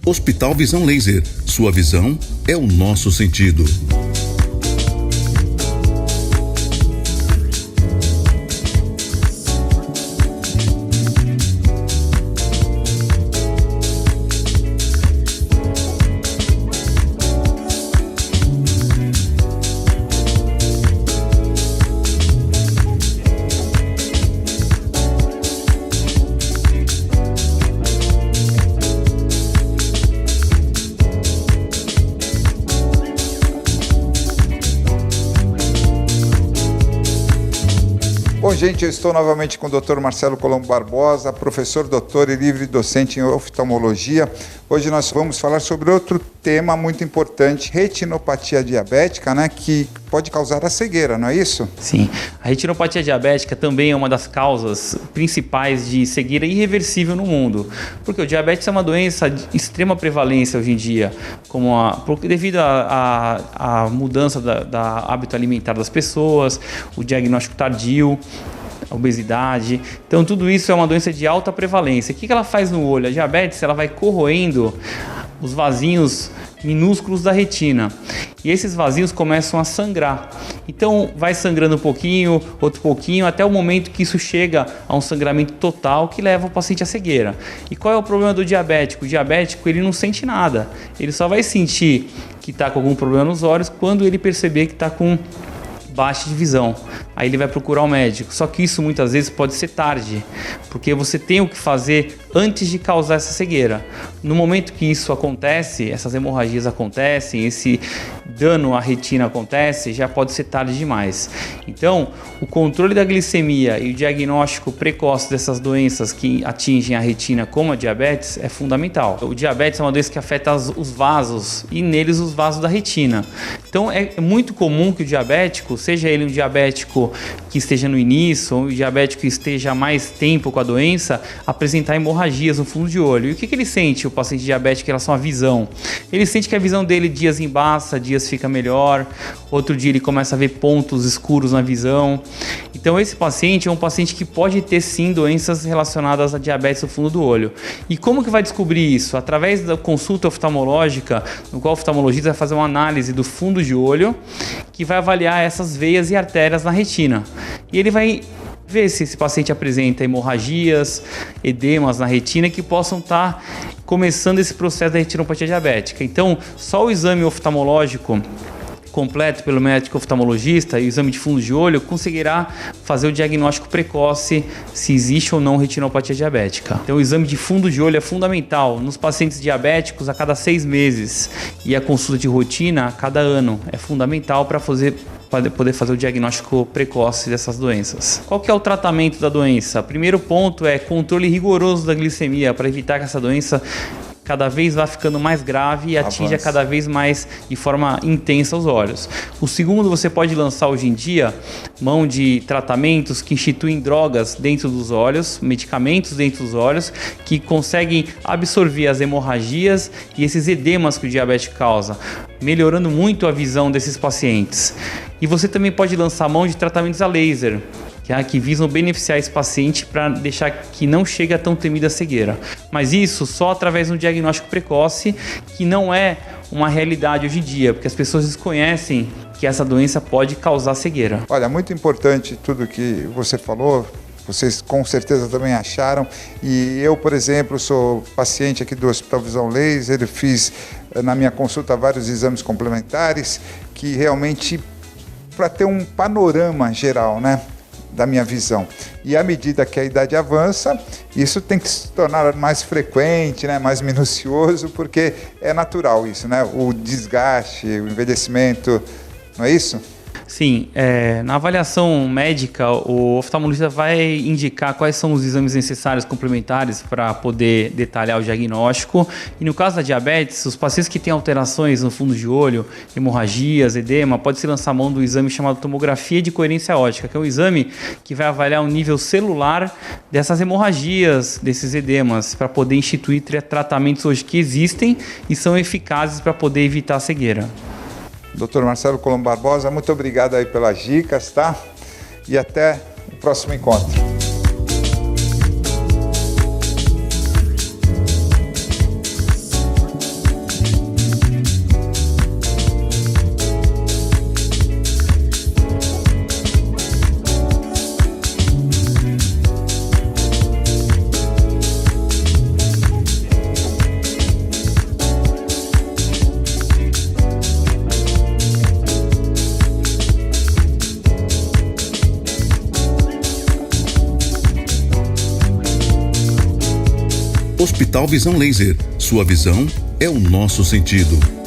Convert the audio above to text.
Hospital Visão Laser. Sua visão é o nosso sentido. Bom, gente, eu estou novamente com o Dr. Marcelo Colombo Barbosa, professor, doutor e livre docente em oftalmologia. Hoje nós vamos falar sobre outro tema muito importante, retinopatia diabética, né, que pode causar a cegueira, não é isso? Sim, a retinopatia diabética também é uma das causas principais de cegueira irreversível no mundo, porque o diabetes é uma doença de extrema prevalência hoje em dia, devido à mudança da hábito alimentar das pessoas, o diagnóstico tardio, a obesidade. Então tudo isso é uma doença de alta prevalência. O que ela faz no olho? A diabetes ela vai corroendo os vasinhos minúsculos da retina e esses vasinhos começam a sangrar. Então vai sangrando um pouquinho, outro pouquinho, até o momento que isso chega a um sangramento total que leva o paciente à cegueira. E qual é o problema do diabético? O diabético ele não sente nada, ele só vai sentir que está com algum problema nos olhos quando ele perceber que está com baixa de visão. Aí ele vai procurar o médico. Só que isso muitas vezes pode ser tarde, porque você tem o que fazer antes de causar essa cegueira. No momento que isso acontece, essas hemorragias acontecem, esse dano à retina acontece, já pode ser tarde demais. Então, o controle da glicemia e o diagnóstico precoce dessas doenças que atingem a retina, como a diabetes, é fundamental. O diabetes é uma doença que afeta os vasos e neles os vasos da retina. Então, é muito comum que o diabético, seja ele um diabético que esteja no início ou um diabético que esteja há mais tempo com a doença, apresentar hemorragias no fundo de olho. E o que ele sente, o paciente diabético, em relação à visão? Ele sente que a visão dele dias embaça, dias fica melhor, outro dia ele começa a ver pontos escuros na visão. Então esse paciente é um paciente que pode ter sim doenças relacionadas a diabetes no fundo do olho. E como que vai descobrir isso? Através da consulta oftalmológica, no qual o oftalmologista vai fazer uma análise do fundo de olho, que vai avaliar essas veias e artérias na retina. E ele vai ver se esse paciente apresenta hemorragias, edemas na retina que possam estar começando esse processo da retinopatia diabética. Então, só o exame oftalmológico completo pelo médico oftalmologista e o exame de fundo de olho conseguirá fazer o diagnóstico precoce se existe ou não retinopatia diabética. Então o exame de fundo de olho é fundamental nos pacientes diabéticos a cada 6 meses e a consulta de rotina a cada ano. É fundamental para poder fazer o diagnóstico precoce dessas doenças. Qual que é o tratamento da doença? Primeiro ponto é controle rigoroso da glicemia para evitar que essa doença cada vez vai ficando mais grave e atinja cada vez mais de forma intensa os olhos. O segundo, você pode lançar hoje em dia mão de tratamentos que instituem drogas dentro dos olhos, medicamentos dentro dos olhos, que conseguem absorver as hemorragias e esses edemas que o diabetes causa, melhorando muito a visão desses pacientes. E você também pode lançar mão de tratamentos a laser, que visam beneficiar esse paciente para deixar que não chegue a tão temida cegueira. Mas isso só através de um diagnóstico precoce, que não é uma realidade hoje em dia, porque as pessoas desconhecem que essa doença pode causar cegueira. Olha, muito importante tudo que você falou, vocês com certeza também acharam, e eu, por exemplo, sou paciente aqui do Hospital Visão Laser, fiz na minha consulta vários exames complementares, que realmente, para ter um panorama geral, né, da minha visão. E à medida que a idade avança, isso tem que se tornar mais frequente, né, mais minucioso, porque é natural isso, né, o desgaste, o envelhecimento, não é isso? Sim, na avaliação médica, o oftalmologista vai indicar quais são os exames necessários complementares para poder detalhar o diagnóstico. E no caso da diabetes, os pacientes que têm alterações no fundo de olho, hemorragias, edema, pode-se lançar mão do exame chamado tomografia de coerência óptica, que é um exame que vai avaliar o nível celular dessas hemorragias, desses edemas, para poder instituir tratamentos hoje que existem e são eficazes para poder evitar a cegueira. Dr. Marcelo Colombo Barbosa, muito obrigado aí pelas dicas, tá? E até o próximo encontro. Hospital Visão Laser. Sua visão é o nosso sentido.